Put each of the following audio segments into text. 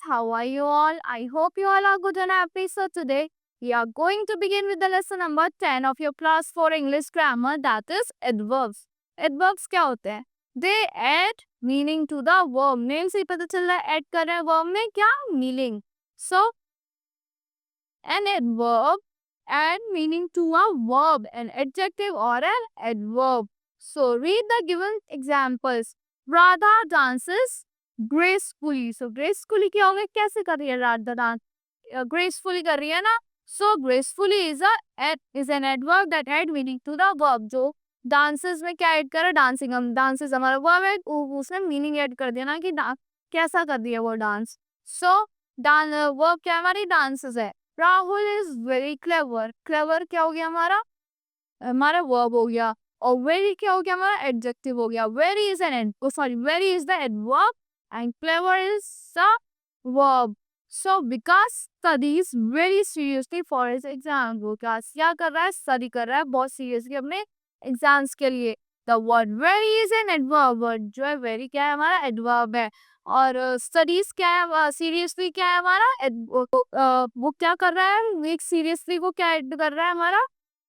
how are you all? I hope you all are good and happy. So today we are going to begin with the lesson number 10 of your class 4 English grammar, that is adverbs. Adverbs क्या होते हैं? They add meaning to the verb. Name से ही पता चल रहा है add कर रहे हैं verb में क्या meaning. So an adverb add meaning to a verb, an adjective or an adverb. So read the given examples. Radha dances gracefully. So gracefully क्या होगा, कैसे कर रही है राधा डांस? Gracefully कर रही है ना. So gracefully is an adverb that add meaning to the verb. जो dances में क्या ऐड कर रहा है? dancing. हम dances हमारा verb है, उसने meaning ऐड कर दिया ना कि कैसा कर दिया वो dance. So verb क्या हमारी dances है. Rahul is very clever. Clever क्या हो गया हमारा वर्ब हो गया. और वेरी क्या हो गया हमारा एडजेक्टिव हो गया. Very is very is the adverb and clever is the verb. So Vikas studies very seriously for his exam. Vikas क्या कर रहा है? स्टडी कर रहा है बहुत सीरियसली अपने एग्जाम्स के लिए. The word very is an adverb. Word जो है वेरी क्या है हमारा एडवर्ब है. और स्टडीज क्या है? सीरियसली क्या है हमारा वो क्या कर रहा है? एक सीरियसली वो क्या ऐड कर रहा है हमारा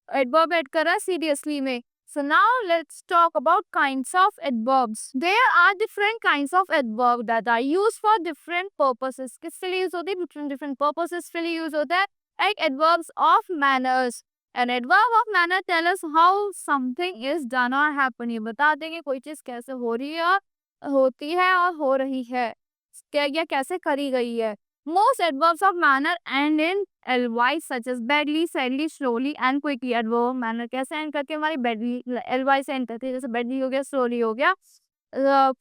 एडवर्ब ऐड कर रहा है सीरियसली में. So now let's talk about kinds of adverbs. There are different kinds of adverbs that are used for different purposes. किसके लिए यूज होते हैं? different purposes के लिए यूज होता है. Like adverbs of manners. An adverb of manner tell us how something is done or happen. ये बताते हैं कि कोई चीज कैसे हो रही है, होती है और हो रही है, क्या या कैसे करी गई है. Most adverbs of manner end in ly such as badly, sadly, slowly and quickly. adverb manner कैसे end करके हमारी badly ly से end करते हैं. जैसे badly हो गया, slowly हो गया,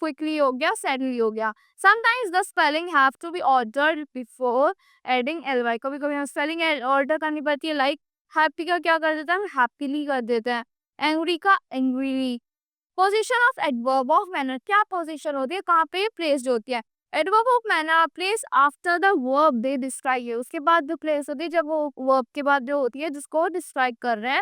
quickly हो गया, sadly हो गया. Sometimes the spelling have to be ordered before adding ly. कभी कभी हम spelling order करनी पड़ती है. Like happy का क्या कर देते हैं हम? happily कर देते हैं. angry का angrily. Position of adverb of manner क्या पोजीशन होती है, कहाँ पे प्लेस्ड होती है? Adverb of manner place after the verb they describe है. उसके बाद जो प्लेस होती है जब वो वर्ब के बाद जो होती है जिसको डिस्क्राइब कर रहे हैं.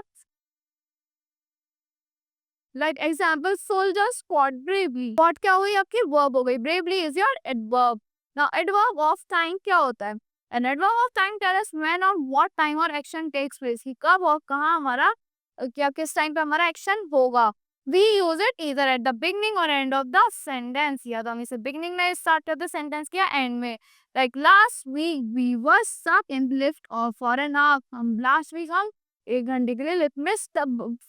Like example soldier squad bravely. Squad क्या हुई आपकी? वर्ब हो गई. Bravely is your adverb. Now adverb of time क्या होता है? An adverb of time tell us when और व्हाट टाइम और एक्शन टेक्स प्लेस. कब और कहाँ हमारा क्या किस टाइम पे हमारा एक्शन होगा. We use it either at the beginning or end of the sentence. या तो हम इसे beginning में start करते हैं sentence के end में. Like last week we were stuck in lift or for an hour. हम last week हम 1 घंटे के लिए लिफ्ट में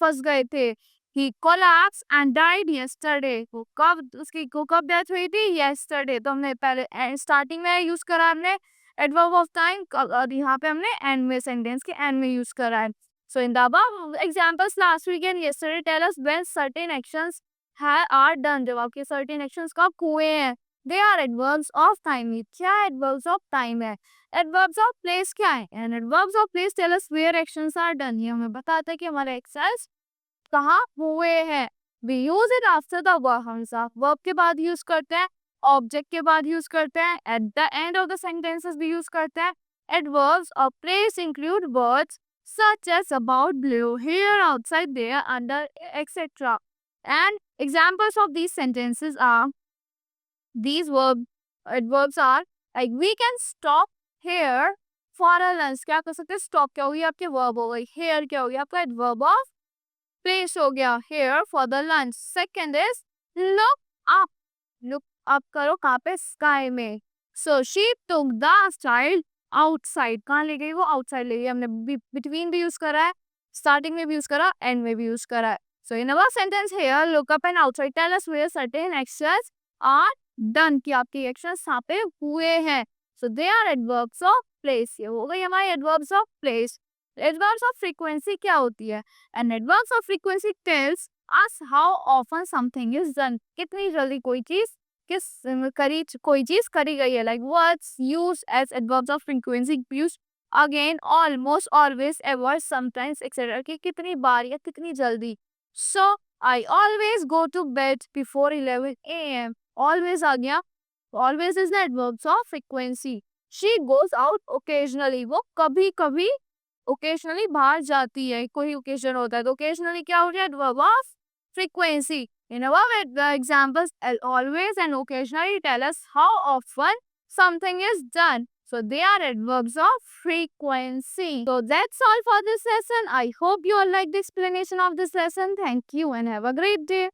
फंस गए थे. He collapsed and died yesterday. वो कब डेथ हुई थी? Yesterday. तो हमने पहले स्टार्टिंग में यूज करा हमने adverb of time, और यहाँ पे हमने end में sentence के end में यूज करा है. So in the above examples last week and yesterday tell us when certain actions are done. जब आपके certain actions कब हुए हैं? They are adverbs of time. क्या adverbs of time है? Adverbs of place क्या है? And adverbs of place tell us where actions are done. ये हमें बताता है कि हमारे actions कहाँ हुए हैं. We use it after the verb. हम verb के बाद use करते हैं, object के बाद use करते हैं, at the end of the sentences भी use करते हैं. Adverbs of place include words such as about, blue, here, outside, there, under, etc. And examples of these sentences are, these adverbs are like we can stop here for a lunch. क्या कर सकते हैं? stop क्या होगी आपके verb हो गई. here क्या होगी आपका adverb of place हो गया. here for the lunch. Second is look up. look up करो कहाँ पे? sky में. So she took the child outside. कहाँ ले गई वो? आउटसाइड ले गई. हमने बिटवीन भी यूज करा है, स्टार्टिंग में भी यूज करा, एंड में भी यूज करा है. So in our sentence here look up and outside tell us where certain actions are done. कि आपके एक्शंस यहाँ पे हुए हैं. So they are adverbs of place. ये हो गई हमारी adverbs of place. Adverbs of frequency क्या होती है? And adverbs of frequency tells us how often something is done. कितनी जल्दी कोई चीज कोई चीज करी गई है. Like words use as adverbs of frequency use again, almost, always, ever, sometimes, etcetera. कि कितनी बार या कितनी जल्दी. So I always go to bed before 11 AM. Always आ गया. Always is the adverbs of frequency. She goes out occasionally. वो कभी कभी ओकेजनली बाहर जाती है. कोई ओकेजन होता है तो ओकेजनली क्या हो गया? Adverb of frequency. In our examples, always and occasionally tell us how often something is done. So they are adverbs of frequency. So that's all for this lesson. I hope you all like the explanation of this lesson. Thank you and have a great day.